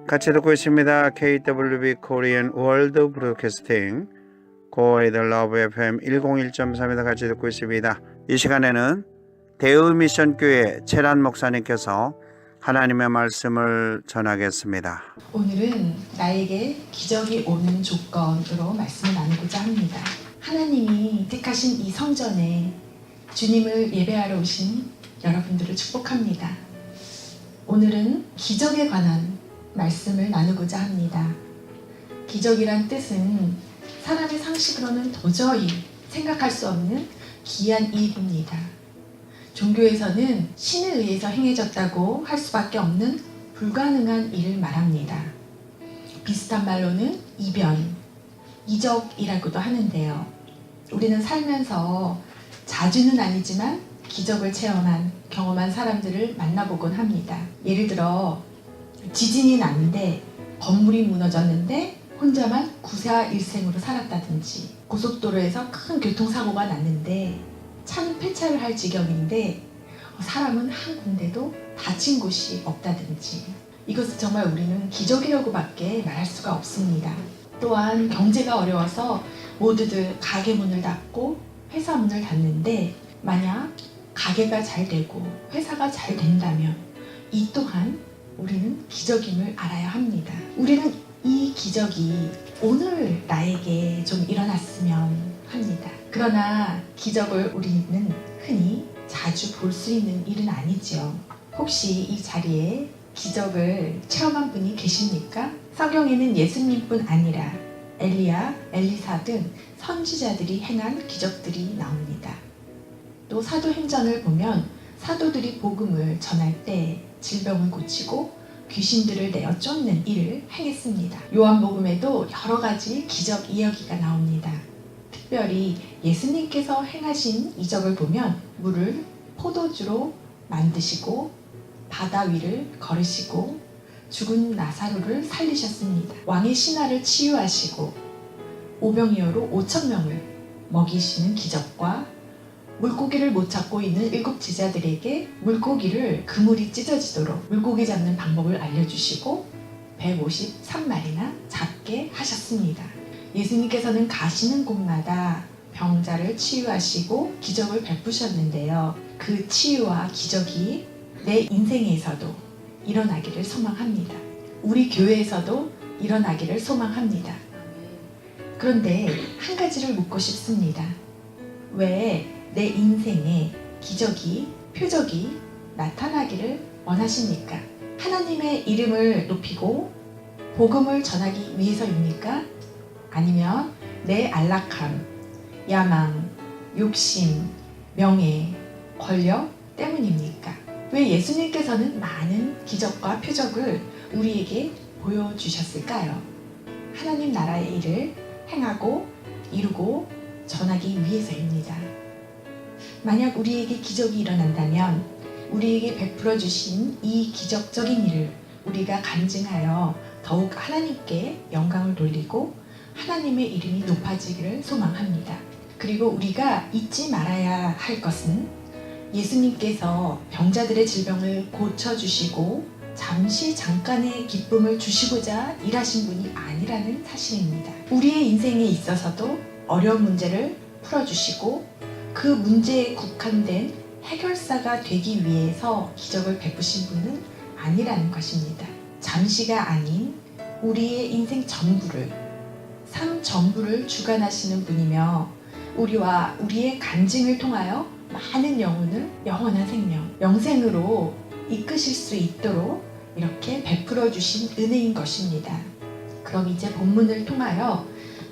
같이 듣고 있습니다. KWB Korean World Broadcasting 고에이드 러브 FM 101.3에서 같이 듣고 있습니다. 이 시간에는 대의미션교회 최란 목사님께서 하나님의 말씀을 전하겠습니다. 오늘은 나에게 기적이 오는 조건으로 말씀을 나누고자 합니다. 하나님이 택하신 이 성전에 주님을 예배하러 오신 여러분들을 축복합니다. 오늘은 기적에 관한 말씀을 나누고자 합니다. 기적이란 뜻은 사람의 상식으로는 도저히 생각할 수 없는 귀한 일입니다. 종교에서는 신에 의해서 행해졌다고 할 수밖에 없는 불가능한 일을 말합니다. 비슷한 말로는 이변, 이적이라고도 하는데요. 우리는 살면서 자주는 아니지만 기적을 체험한, 경험한 사람들을 만나보곤 합니다. 예를 들어 지진이 났는데 건물이 무너졌는데 혼자만 구사일생으로 살았다든지, 고속도로에서 큰 교통사고가 났는데 차는 폐차를 할 지경인데 사람은 한 군데도 다친 곳이 없다든지, 이것은 정말 우리는 기적이라고 밖에 말할 수가 없습니다. 또한 경제가 어려워서 모두들 가게 문을 닫고 회사 문을 닫는데 만약 가게가 잘 되고 회사가 잘 된다면 이 또한 우리는 기적임을 알아야 합니다. 우리는 이 기적이 오늘 나에게 좀 일어났으면 합니다. 그러나 기적을 우리는 흔히 자주 볼 수 있는 일은 아니죠. 혹시 이 자리에 기적을 체험한 분이 계십니까? 성경에는 예수님뿐 아니라 엘리야, 엘리사 등 선지자들이 행한 기적들이 나옵니다. 또 사도행전을 보면 사도들이 복음을 전할 때 질병을 고치고 귀신들을 내어 쫓는 일을 행했습니다. 요한복음에도 여러 가지 기적 이야기가 나옵니다. 특별히 예수님께서 행하신 이적을 보면 물을 포도주로 만드시고 바다 위를 걸으시고 죽은 나사로를 살리셨습니다. 왕의 신하를 치유하시고 오병이어로 5,000명을 먹이시는 기적과 물고기를 못 잡고 있는 7 제자들에게 물고기를 그물이 찢어지도록 물고기 잡는 방법을 알려주시고 153마리나 잡게 하셨습니다. 예수님께서는 가시는 곳마다 병자를 치유하시고 기적을 베푸셨는데요. 그 치유와 기적이 내 인생에서도 일어나기를 소망합니다. 우리 교회에서도 일어나기를 소망합니다. 그런데 한 가지를 묻고 싶습니다. 왜 내 인생에 기적이, 표적이 나타나기를 원하십니까? 하나님의 이름을 높이고 복음을 전하기 위해서입니까? 아니면 내 안락함, 야망, 욕심, 명예, 권력 때문입니까? 왜 예수님께서는 많은 기적과 표적을 우리에게 보여주셨을까요? 하나님 나라의 일을 행하고 이루고 전하기 위해서입니다. 만약 우리에게 기적이 일어난다면 우리에게 베풀어 주신 이 기적적인 일을 우리가 간증하여 더욱 하나님께 영광을 돌리고 하나님의 이름이 높아지기를 소망합니다. 그리고 우리가 잊지 말아야 할 것은 예수님께서 병자들의 질병을 고쳐주시고 잠깐의 기쁨을 주시고자 일하신 분이 아니라는 사실입니다. 우리의 인생에 있어서도 어려운 문제를 풀어주시고 그 문제에 국한된 해결사가 되기 위해서 기적을 베푸신 분은 아니라는 것입니다. 잠시가 아닌 우리의 인생 전부를, 삶 전부를 주관하시는 분이며 우리와 우리의 간증을 통하여 많은 영혼을 영원한 생명, 영생으로 이끄실 수 있도록 이렇게 베풀어 주신 은혜인 것입니다. 그럼 이제 본문을 통하여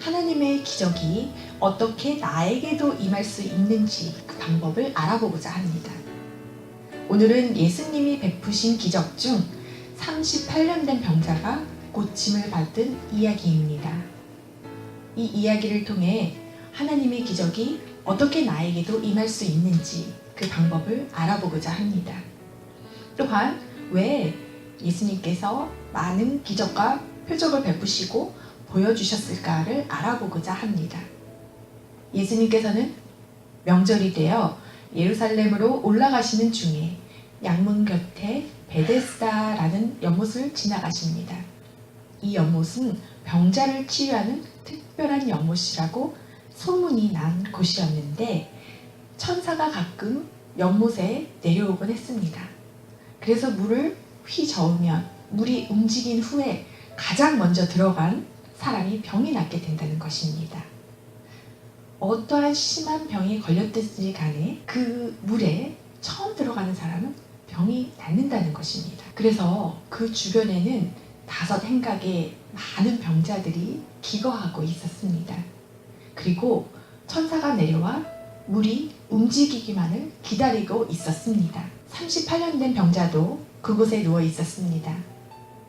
하나님의 기적이 어떻게 나에게도 임할 수 있는지 그 방법을 알아보고자 합니다. 오늘은 예수님이 베푸신 기적 중 38년 된 병자가 고침을 받은 이야기입니다. 이 이야기를 통해 하나님의 기적이 어떻게 나에게도 임할 수 있는지 그 방법을 알아보고자 합니다. 또한 왜 예수님께서 많은 기적과 표적을 베푸시고 보여주셨을까를 알아보고자 합니다. 예수님께서는 명절이 되어 예루살렘으로 올라가시는 중에 양문 곁에 베데스다라는 연못을 지나가십니다. 이 연못은 병자를 치유하는 특별한 연못이라고 소문이 난 곳이었는데 천사가 가끔 연못에 내려오곤 했습니다. 그래서 물을 휘저으면 물이 움직인 후에 가장 먼저 들어간 사람이 병이 낫게 된다는 것입니다. 어떠한 심한 병이 걸렸든지 간에 그 물에 처음 들어가는 사람은 병이 낫는다는 것입니다. 그래서 그 주변에는 5 행각의 많은 병자들이 기거하고 있었습니다. 그리고 천사가 내려와 물이 움직이기만을 기다리고 있었습니다. 38년 된 병자도 그곳에 누워 있었습니다.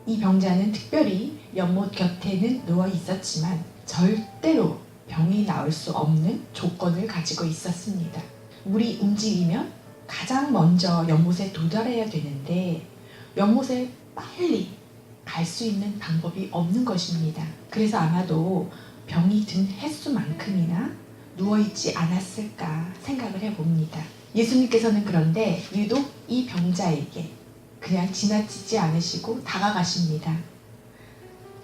이 병자는 특별히 연못 곁에는 누워 있었지만 절대로 병이 나을 수 없는 조건을 가지고 있었습니다. 물이 움직이면 가장 먼저 연못에 도달해야 되는데 연못에 빨리 갈 수 있는 방법이 없는 것입니다. 그래서 아마도 병이 든 횟수만큼이나 누워있지 않았을까 생각을 해봅니다. 예수님께서는 그런데 유독 이 병자에게 그냥 지나치지 않으시고 다가가십니다.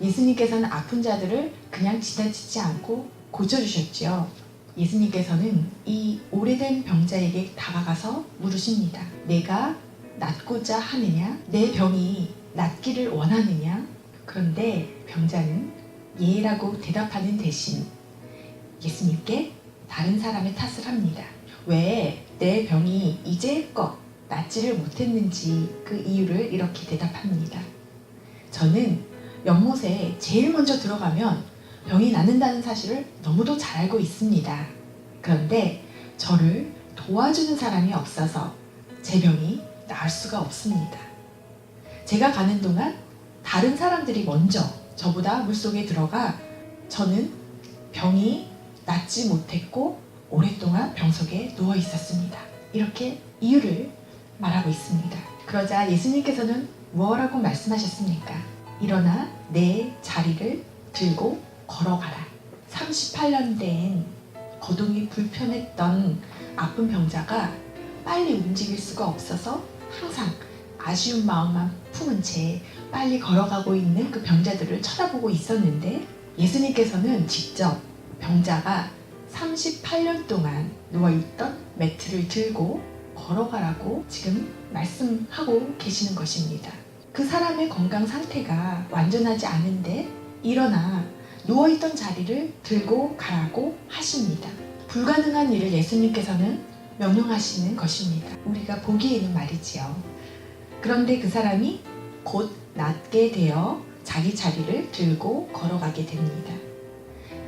예수님께서는 아픈 자들을 그냥 지나치지 않고 고쳐주셨죠. 예수님께서는 이 오래된 병자에게 다가가서 물으십니다. 내가 낫고자 하느냐? 내 병이 낫기를 원하느냐? 그런데 병자는 예라고 대답하는 대신 예수님께 다른 사람의 탓을 합니다. 왜 내 병이 이제껏 낫지를 못했는지 그 이유를 이렇게 대답합니다. 저는 연못에 제일 먼저 들어가면 병이 낫는다는 사실을 너무도 잘 알고 있습니다. 그런데 저를 도와주는 사람이 없어서 제 병이 나을 수가 없습니다. 제가 가는 동안 다른 사람들이 먼저 저보다 물속에 들어가 저는 병이 낫지 못했고 오랫동안 병 속에 누워 있었습니다. 이렇게 이유를 말하고 있습니다. 그러자 예수님께서는 뭐라고 말씀하셨습니까? 일어나 내 자리를 들고 걸어가라. 38년 된 거동이 불편했던 아픈 병자가 빨리 움직일 수가 없어서 항상 아쉬운 마음만 품은 채 빨리 걸어가고 있는 그 병자들을 쳐다보고 있었는데 예수님께서는 직접 병자가 38년 동안 누워있던 매트를 들고 걸어가라고 지금 말씀하고 계시는 것입니다. 그 사람의 건강 상태가 완전하지 않은데 일어나 누워있던 자리를 들고 가라고 하십니다. 불가능한 일을 예수님께서는 명령하시는 것입니다. 우리가 보기에는 말이지요. 그런데 그 사람이 곧 낫게 되어 자기 자리를 들고 걸어가게 됩니다.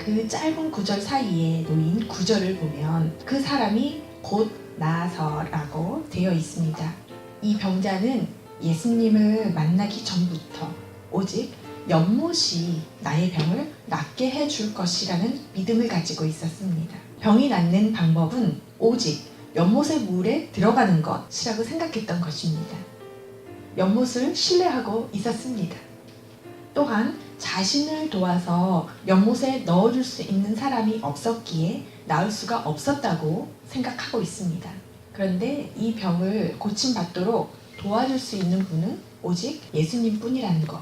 그 짧은 구절 사이에 놓인 구절을 보면 그 사람이 곧 나아서라고 되어 있습니다. 이 병자는 예수님을 만나기 전부터 오직 연못이 나의 병을 낫게 해줄 것이라는 믿음을 가지고 있었습니다. 병이 낫는 방법은 오직 연못의 물에 들어가는 것이라고 생각했던 것입니다. 연못을 신뢰하고 있었습니다. 또한 자신을 도와서 연못에 넣어줄 수 있는 사람이 없었기에 나을 수가 없었다고 생각하고 있습니다. 그런데 이 병을 고침받도록 도와줄 수 있는 분은 오직 예수님 뿐이라는 것.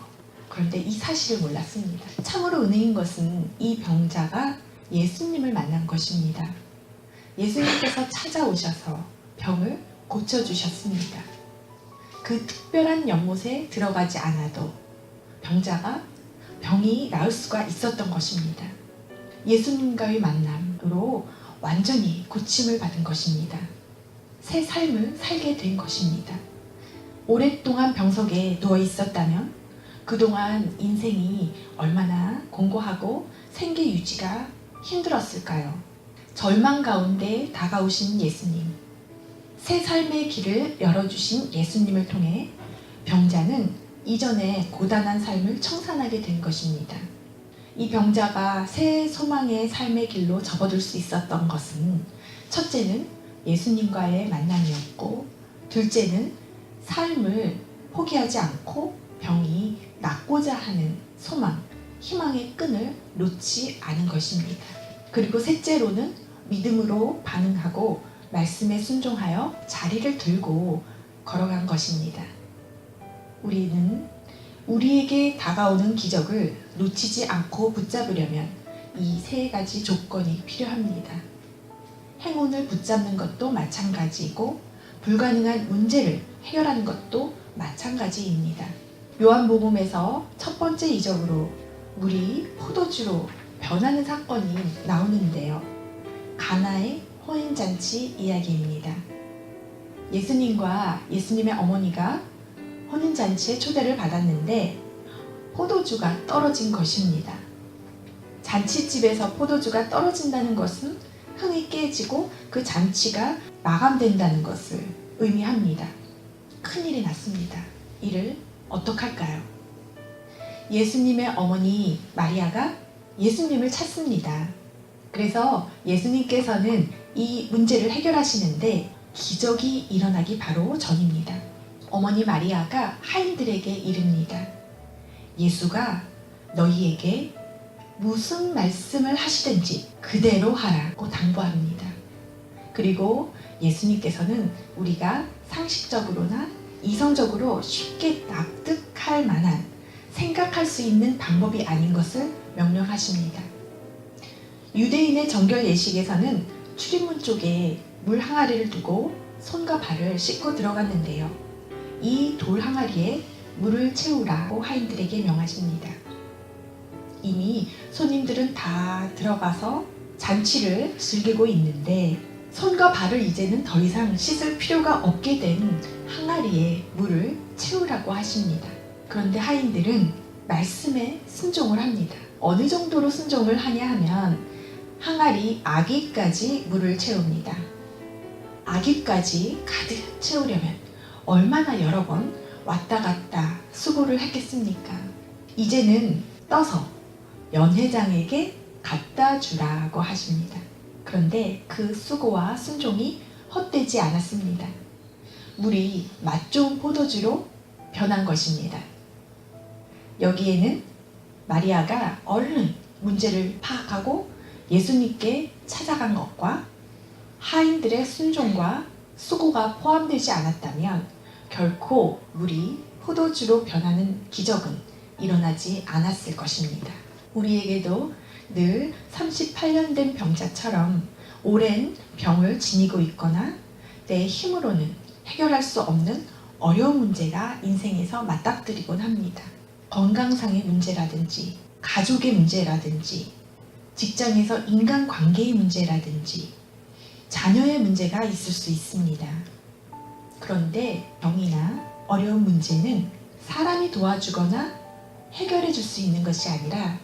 그런데 이 사실을 몰랐습니다. 참으로 은혜인 것은 이 병자가 예수님을 만난 것입니다. 예수님께서 찾아오셔서 병을 고쳐주셨습니다. 그 특별한 연못에 들어가지 않아도 병자가 병이 나을 수가 있었던 것입니다. 예수님과의 만남으로 완전히 고침을 받은 것입니다. 새 삶을 살게 된 것입니다. 오랫동안 병 속에 누워 있었다면 그동안 인생이 얼마나 공고하고 생계 유지가 힘들었을까요? 절망 가운데 다가오신 예수님, 새 삶의 길을 열어주신 예수님을 통해 병자는 이전에 고단한 삶을 청산하게 된 것입니다. 이 병자가 새 소망의 삶의 길로 접어들 수 있었던 것은 첫째는 예수님과의 만남이었고 둘째는 삶을 포기하지 않고 병이 낫고자 하는 소망, 희망의 끈을 놓지 않은 것입니다. 그리고 셋째로는 믿음으로 반응하고 말씀에 순종하여 자리를 들고 걸어간 것입니다. 우리는 우리에게 다가오는 기적을 놓치지 않고 붙잡으려면 이 세 가지 조건이 필요합니다. 행운을 붙잡는 것도 마찬가지이고 불가능한 문제를 해결하는 것도 마찬가지입니다. 요한복음에서 첫 번째 이적으로 물이 포도주로 변하는 사건이 나오는데요. 가나의 혼인잔치 이야기입니다. 예수님과 예수님의 어머니가 혼인잔치에 초대를 받았는데 포도주가 떨어진 것입니다. 잔치집에서 포도주가 떨어진다는 것은 흥이 깨지고 그 잔치가 마감된다는 것을 의미합니다. 큰일이 났습니다. 이를 어떻게 할까요? 예수님의 어머니 마리아가 예수님을 찾습니다. 그래서 예수님께서는 이 문제를 해결하시는데 기적이 일어나기 바로 전입니다. 어머니 마리아가 하인들에게 이릅니다. 예수가 너희에게 무슨 말씀을 하시든지 그대로 하라고 당부합니다. 그리고 예수님께서는 우리가 상식적으로나 이성적으로 쉽게 납득할 만한 생각할 수 있는 방법이 아닌 것을 명령하십니다. 유대인의 정결 예식에서는 출입문 쪽에 물 항아리를 두고 손과 발을 씻고 들어갔는데요. 이 돌 항아리에 물을 채우라고 하인들에게 명하십니다. 이미 손님들은 다 들어가서 잔치를 즐기고 있는데 손과 발을 이제는 더 이상 씻을 필요가 없게 된 항아리에 물을 채우라고 하십니다. 그런데 하인들은 말씀에 순종을 합니다. 어느 정도로 순종을 하냐 하면 항아리 아기까지 물을 채웁니다. 아기까지 가득 채우려면 얼마나 여러 번 왔다 갔다 수고를 했겠습니까? 이제는 떠서 연회장에게 갖다 주라고 하십니다. 그런데 그 수고와 순종이 헛되지 않았습니다. 물이 맛 좋은 포도주로 변한 것입니다. 여기에는 마리아가 얼른 문제를 파악하고 예수님께 찾아간 것과 하인들의 순종과 수고가 포함되지 않았다면 결코 물이 포도주로 변하는 기적은 일어나지 않았을 것입니다. 우리에게도 늘 38년 된 병자처럼 오랜 병을 지니고 있거나 내 힘으로는 해결할 수 없는 어려운 문제가 인생에서 맞닥뜨리곤 합니다. 건강상의 문제라든지 가족의 문제라든지 직장에서 인간관계의 문제라든지 자녀의 문제가 있을 수 있습니다. 그런데 병이나 어려운 문제는 사람이 도와주거나 해결해 줄 수 있는 것이 아니라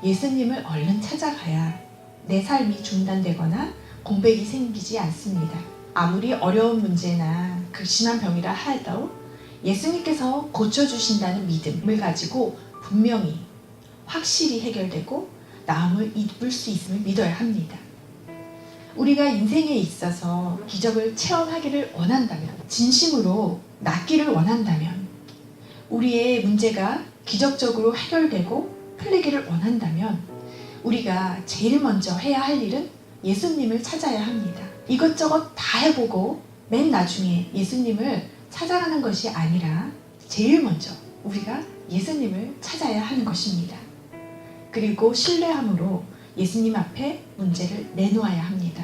예수님을 얼른 찾아가야 내 삶이 중단되거나 공백이 생기지 않습니다. 아무리 어려운 문제나 극심한 병이라 하여도 예수님께서 고쳐주신다는 믿음을 가지고 분명히 확실히 해결되고 나음을 입을 수 있음을 믿어야 합니다. 우리가 인생에 있어서 기적을 체험하기를 원한다면, 진심으로 낫기를 원한다면, 우리의 문제가 기적적으로 해결되고 풀리기를 원한다면 우리가 제일 먼저 해야 할 일은 예수님을 찾아야 합니다. 이것저것 다 해보고 맨 나중에 예수님을 찾아가는 것이 아니라 제일 먼저 우리가 예수님을 찾아야 하는 것입니다. 그리고 신뢰함으로 예수님 앞에 문제를 내놓아야 합니다.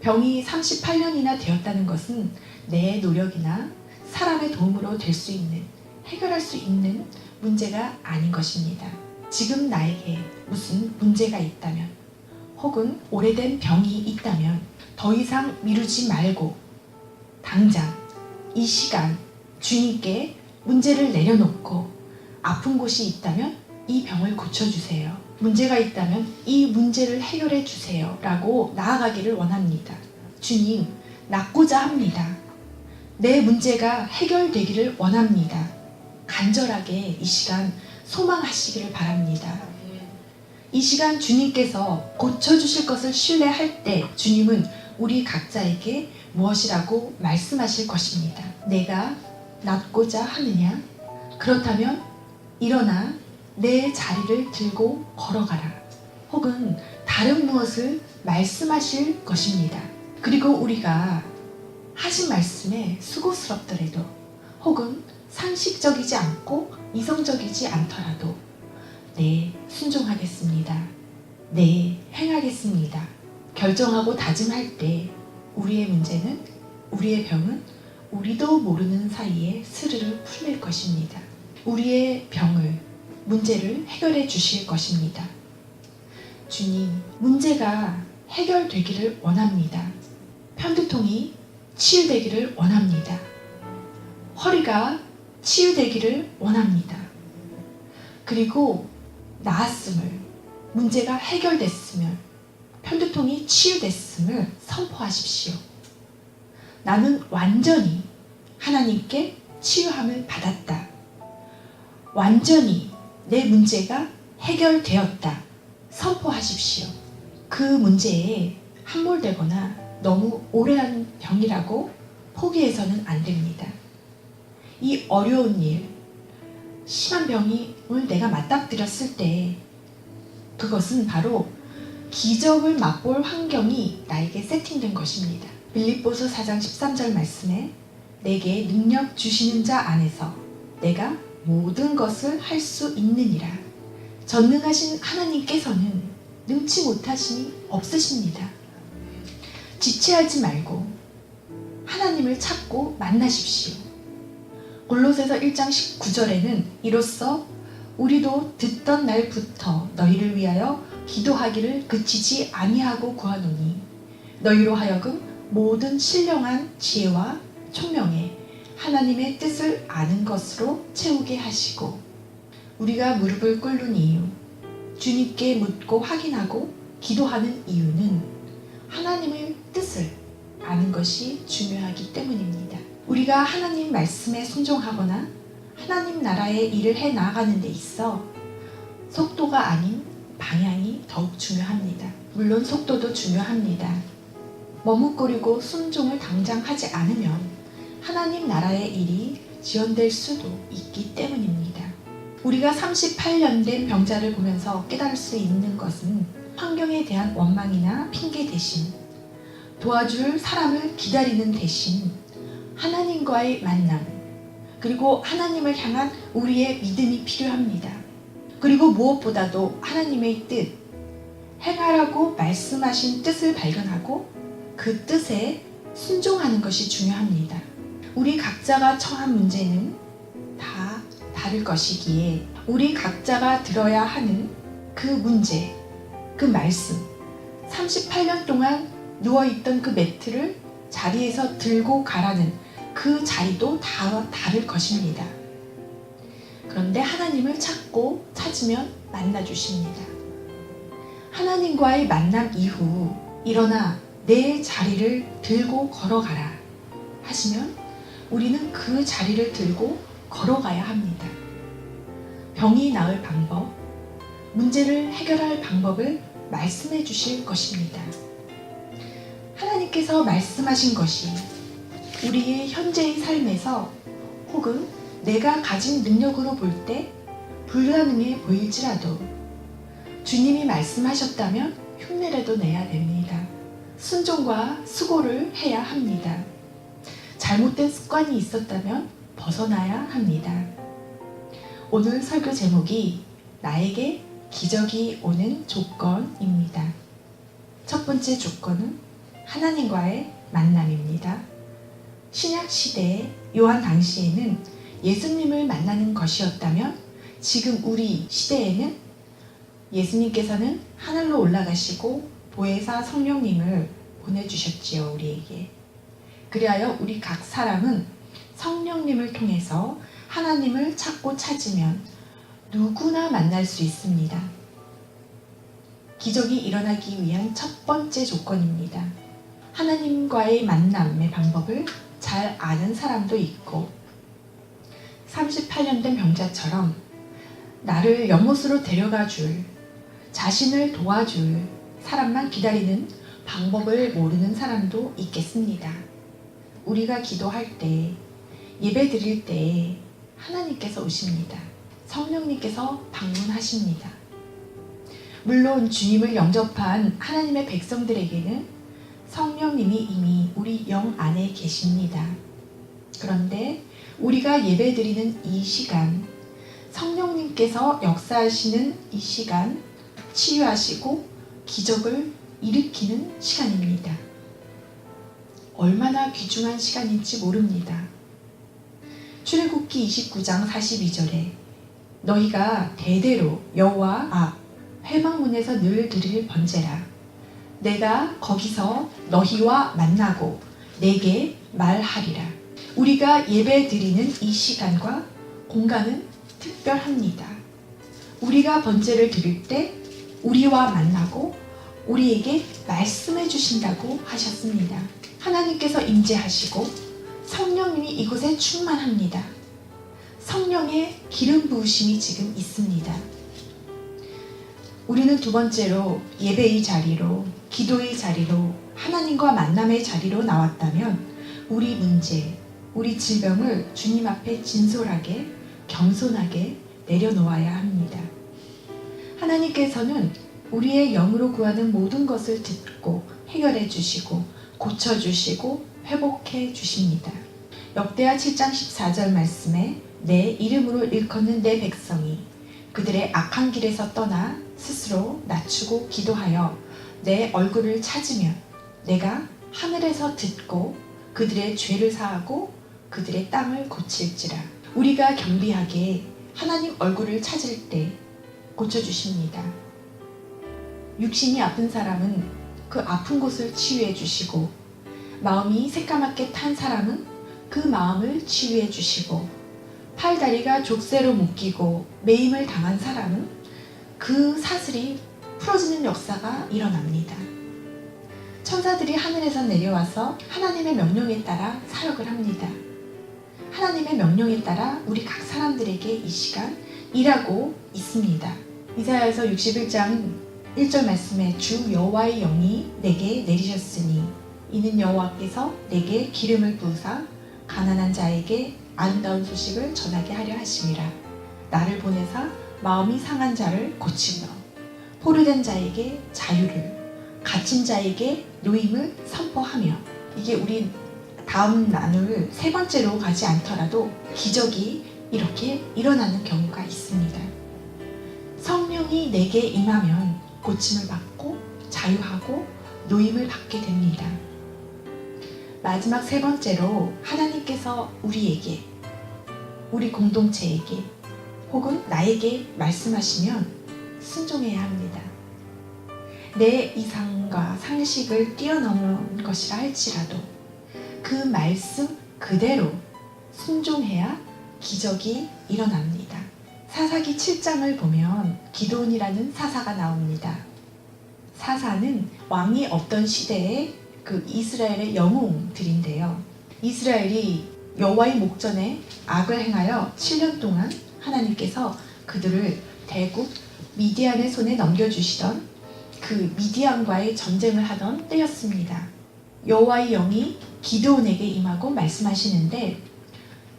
병이 38년이나 되었다는 것은 내 노력이나 사람의 도움으로 될 수 있는, 해결할 수 있는 문제가 아닌 것입니다. 지금 나에게 무슨 문제가 있다면 혹은 오래된 병이 있다면 더 이상 미루지 말고 당장 이 시간 주님께 문제를 내려놓고 아픈 곳이 있다면 이 병을 고쳐주세요. 문제가 있다면 이 문제를 해결해 주세요 라고 나아가기를 원합니다. 주님, 낫고자 합니다. 내 문제가 해결되기를 원합니다. 간절하게 이 시간 소망하시기를 바랍니다. 이 시간 주님께서 고쳐주실 것을 신뢰할 때 주님은 우리 각자에게 무엇이라고 말씀하실 것입니다. 내가 낫고자 하느냐? 그렇다면 일어나 내 자리를 들고 걸어가라. 혹은 다른 무엇을 말씀하실 것입니다. 그리고 우리가 하신 말씀에 수고스럽더라도 혹은 상식적이지 않고 이성적이지 않더라도 네, 순종하겠습니다. 네, 행하겠습니다. 결정하고 다짐할 때 우리의 문제는, 우리의 병은 우리도 모르는 사이에 스르르 풀릴 것입니다. 우리의 병을, 문제를 해결해 주실 것입니다. 주님, 문제가 해결되기를 원합니다. 편두통이 치유되기를 원합니다. 허리가 치유되기를 원합니다. 그리고 나았음을, 문제가 해결됐음을, 편두통이 치유됐음을 선포하십시오. 나는 완전히 하나님께 치유함을 받았다. 완전히 내 문제가 해결되었다. 선포하십시오. 그 문제에 함몰되거나 너무 오래한 병이라고 포기해서는 안 됩니다. 이 어려운 일, 심한 병을 내가 맞닥뜨렸을 때 그것은 바로 기적을 맛볼 환경이 나에게 세팅된 것입니다. 빌립보서 4장 13절 말씀에 내게 능력 주시는 자 안에서 내가 모든 것을 할 수 있느니라. 전능하신 하나님께서는 능치 못하심이 없으십니다. 지체하지 말고 하나님을 찾고 만나십시오. 골로새서 1장 19절에는 이로써 우리도 듣던 날부터 너희를 위하여 기도하기를 그치지 아니하고 구하노니 너희로 하여금 모든 신령한 지혜와 총명에 하나님의 뜻을 아는 것으로 채우게 하시고, 우리가 무릎을 꿇는 이유, 주님께 묻고 확인하고 기도하는 이유는 하나님의 뜻을 아는 것이 중요하기 때문입니다. 우리가 하나님 말씀에 순종하거나 하나님 나라의 일을 해 나가는 데 있어 속도가 아닌 방향이 더욱 중요합니다. 물론 속도도 중요합니다. 머뭇거리고 순종을 당장 하지 않으면 하나님 나라의 일이 지연될 수도 있기 때문입니다. 우리가 38년 된 병자를 보면서 깨달을 수 있는 것은 환경에 대한 원망이나 핑계 대신, 도와줄 사람을 기다리는 대신 하나님과의 만남, 그리고 하나님을 향한 우리의 믿음이 필요합니다. 그리고 무엇보다도 하나님의 뜻, 행하라고 말씀하신 뜻을 발견하고 그 뜻에 순종하는 것이 중요합니다. 우리 각자가 처한 문제는 다 다를 것이기에 우리 각자가 들어야 하는 그 문제, 그 말씀, 38년 동안 누워있던 그 매트를 자리에서 들고 가라는 그 자리도 다 다를 것입니다. 그런데 하나님을 찾으면 만나주십니다. 하나님과의 만남 이후 일어나 내 자리를 들고 걸어가라 하시면 우리는 그 자리를 들고 걸어가야 합니다. 병이 나을 방법, 문제를 해결할 방법을 말씀해 주실 것입니다. 하나님께서 말씀하신 것이 우리의 현재의 삶에서 혹은 내가 가진 능력으로 볼 때 불가능해 보일지라도 주님이 말씀하셨다면 흉내라도 내야 됩니다. 순종과 수고를 해야 합니다. 잘못된 습관이 있었다면 벗어나야 합니다. 오늘 설교 제목이 나에게 기적이 오는 조건입니다. 첫 번째 조건은 하나님과의 만남입니다. 신약 시대에 요한 당시에는 예수님을 만나는 것이었다면 지금 우리 시대에는 예수님께서는 하늘로 올라가시고 보혜사 성령님을 보내주셨지요, 우리에게. 그리하여 우리 각 사람은 성령님을 통해서 하나님을 찾고 찾으면 누구나 만날 수 있습니다. 기적이 일어나기 위한 첫 번째 조건입니다. 하나님과의 만남의 방법을 잘 아는 사람도 있고 38년 된 병자처럼 나를 연못으로 데려가 줄, 자신을 도와줄 사람만 기다리는 방법을 모르는 사람도 있겠습니다. 우리가 기도할 때, 예배 드릴 때 하나님께서 오십니다. 성령님께서 방문하십니다. 물론 주님을 영접한 하나님의 백성들에게는 성령님이 이미 우리 영 안에 계십니다. 그런데 우리가 예배드리는 이 시간, 성령님께서 역사하시는 이 시간, 치유하시고 기적을 일으키는 시간입니다. 얼마나 귀중한 시간인지 모릅니다. 출애굽기 29장 42절에 너희가 대대로 여호와 앞 회막문에서 늘 드릴 번제라. 내가 거기서 너희와 만나고 내게 말하리라. 우리가 예배 드리는 이 시간과 공간은 특별합니다. 우리가 번제를 드릴 때 우리와 만나고 우리에게 말씀해 주신다고 하셨습니다. 하나님께서 임재하시고 성령님이 이곳에 충만합니다. 성령의 기름 부으심이 지금 있습니다. 우리는 두 번째로 예배의 자리로, 기도의 자리로, 하나님과 만남의 자리로 나왔다면 우리 문제, 우리 질병을 주님 앞에 진솔하게, 겸손하게 내려놓아야 합니다. 하나님께서는 우리의 영으로 구하는 모든 것을 듣고 해결해 주시고 고쳐주시고 회복해 주십니다. 역대하 7장 14절 말씀에 내 이름으로 일컫는 내 백성이 그들의 악한 길에서 떠나 스스로 낮추고 기도하여 내 얼굴을 찾으면 내가 하늘에서 듣고 그들의 죄를 사하고 그들의 땅을 고칠지라. 우리가 겸비하게 하나님 얼굴을 찾을 때 고쳐주십니다. 육신이 아픈 사람은 그 아픈 곳을 치유해 주시고, 마음이 새까맣게 탄 사람은 그 마음을 치유해 주시고, 팔다리가 족쇄로 묶이고 매임을 당한 사람은 그 사슬이 풀어지는 역사가 일어납니다. 천사들이 하늘에서 내려와서 하나님의 명령에 따라 사역을 합니다. 하나님의 명령에 따라 우리 각 사람들에게 이 시간 일하고 있습니다. 이사야서 61장 1절 말씀에 주 여호와의 영이 내게 내리셨으니 이는 여호와께서 내게 기름을 부으사 가난한 자에게 아름다운 소식을 전하게 하려 하심이라. 나를 보내사 마음이 상한 자를 고치며 포로된 자에게 자유를, 갇힌 자에게 노임을 선포하며. 이게 우리 다음 나눌 세 번째로 가지 않더라도 기적이 이렇게 일어나는 경우가 있습니다. 성령이 내게 임하면 고침을 받고 자유하고 노임을 받게 됩니다. 마지막 세 번째로 하나님께서 우리에게, 우리 공동체에게 혹은 나에게 말씀하시면 순종해야 합니다. 내 이상과 상식을 뛰어넘은 것이라 할지라도 그 말씀 그대로 순종해야 기적이 일어납니다. 사사기 7장을 보면 기드온이라는 사사가 나옵니다. 사사는 왕이 없던 시대의 그 이스라엘의 영웅들인데요. 이스라엘이 여호와의 목전에 악을 행하여 7년 동안 하나님께서 그들을 대국 미디안의 손에 넘겨주시던 그 미디안과의 전쟁을 하던 때였습니다. 여호와의 영이 기드온에게 임하고 말씀하시는데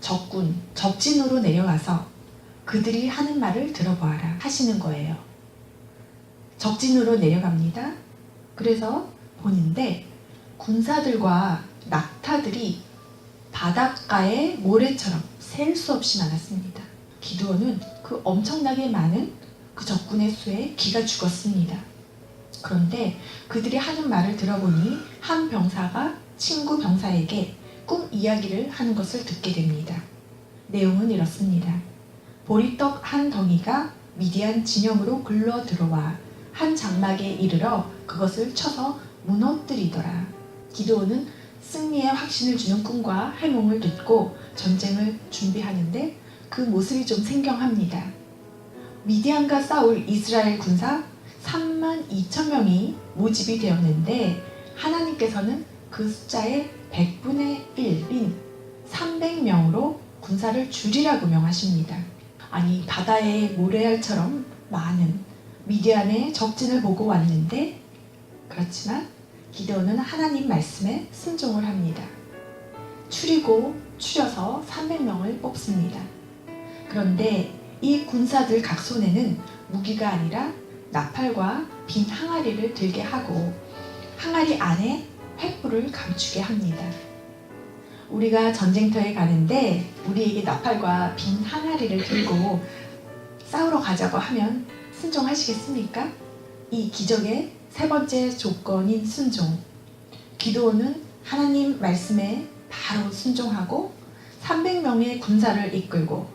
적군, 적진으로 내려가서 그들이 하는 말을 들어보아라 하시는 거예요. 적진으로 내려갑니다. 그래서 보는데 군사들과 낙타들이 바닷가의 모래처럼 셀 수 없이 많았습니다. 기드온은 그 엄청나게 많은 그 적군의 수에 기가 죽었습니다. 그런데 그들이 하는 말을 들어보니 한 병사가 친구 병사에게 꿈 이야기를 하는 것을 듣게 됩니다. 내용은 이렇습니다. 보리떡 한 덩이가 미디안 진영으로 굴러 들어와 한 장막에 이르러 그것을 쳐서 무너뜨리더라. 기드온은 승리의 확신을 주는 꿈과 해몽을 듣고 전쟁을 준비하는데 그 모습이 좀 생경합니다. 미디안과 싸울 이스라엘 군사 32,000명이 모집이 되었는데 하나님께서는 그 숫자의 100분의 1인 300명으로 군사를 줄이라고 명하십니다. 아니, 바다의 모래알처럼 많은 미디안의 적진을 보고 왔는데, 그렇지만 기드온은 하나님 말씀에 순종을 합니다. 추려서 300명을 뽑습니다. 그런데 이 군사들 각 손에는 무기가 아니라 나팔과 빈 항아리를 들게 하고 항아리 안에 횃불을 감추게 합니다. 우리가 전쟁터에 가는데 우리에게 나팔과 빈 항아리를 들고 싸우러 가자고 하면 순종하시겠습니까? 이 기적의 세 번째 조건인 순종. 기드온은 하나님 말씀에 바로 순종하고 300명의 군사를 이끌고,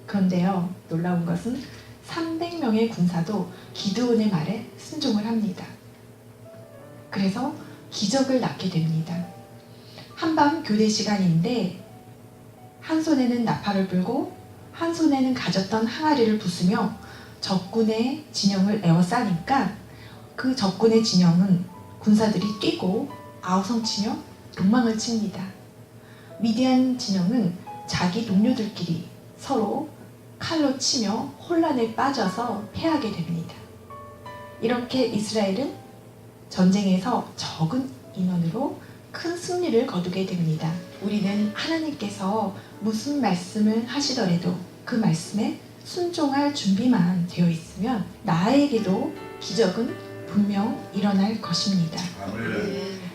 그런데요, 놀라운 것은 300명의 군사도 기드온의 말에 순종을 합니다. 그래서 기적을 낳게 됩니다. 한밤 교대 시간인데 한 손에는 나팔을 불고 한 손에는 가졌던 항아리를 부수며 적군의 진영을 에워싸니까 그 적군의 진영은 군사들이 뛰고 아우성치며 도망을 칩니다. 미디안 진영은 자기 동료들끼리 서로 칼로 치며 혼란에 빠져서 패하게 됩니다. 이렇게 이스라엘은 전쟁에서 적은 인원으로 큰 승리를 거두게 됩니다. 우리는 하나님께서 무슨 말씀을 하시더라도 그 말씀에 순종할 준비만 되어 있으면 나에게도 기적은 분명 일어날 것입니다.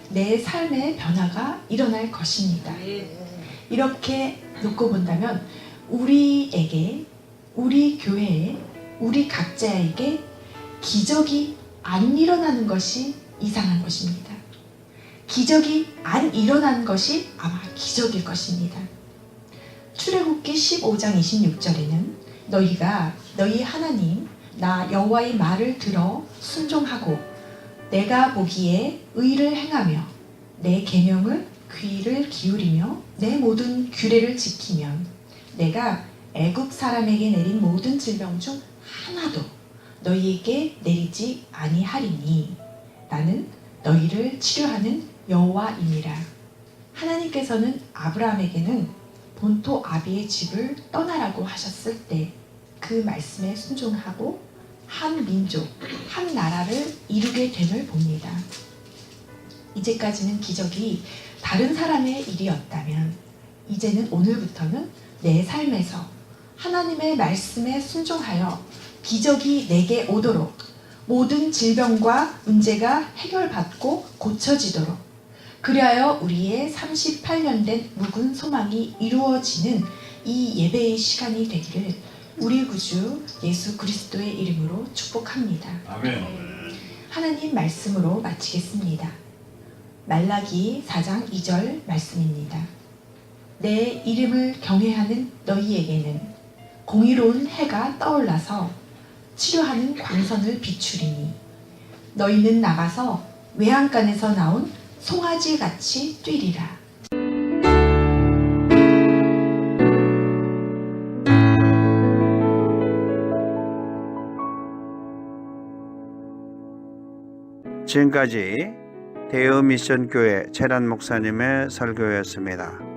내 삶의 변화가 일어날 것입니다. 이렇게 놓고 본다면 우리에게, 우리 교회에, 우리 각자에게 기적이 안 일어나는 것이 이상한 것입니다. 기적이 안 일어난 것이 아마 기적일 것입니다. 출애굽기 15장 26절에는 너희가 너희 하나님 나 여호와의 말을 들어 순종하고 내가 보기에 의를 행하며 내 계명을 귀를 기울이며 내 모든 규례를 지키면 내가 애굽 사람에게 내린 모든 질병 중 하나도 너희에게 내리지 아니하리니 나는 너희를 치료하는 여호와이니라. 하나님께서는 아브라함에게는 본토 아비의 집을 떠나라고 하셨을 때 그 말씀에 순종하고 한 민족, 한 나라를 이루게 됨을 봅니다. 이제까지는 기적이 다른 사람의 일이었다면 이제는 오늘부터는 내 삶에서 하나님의 말씀에 순종하여 기적이 내게 오도록 모든 질병과 문제가 해결받고 고쳐지도록 그리하여 우리의 38년 된 묵은 소망이 이루어지는 이 예배의 시간이 되기를 우리 구주 예수 그리스도의 이름으로 축복합니다. 아멘. 하나님 말씀으로 마치겠습니다. 말라기 4장 2절 말씀입니다. 내 이름을 경외하는 너희에게는 공의로운 해가 떠올라서 치료하는 광선을 비추리니 너희는 나가서 외양간에서 나온 송아지같이 뛰리라. 지금까지 대의미션교회 최란 목사님의 설교였습니다.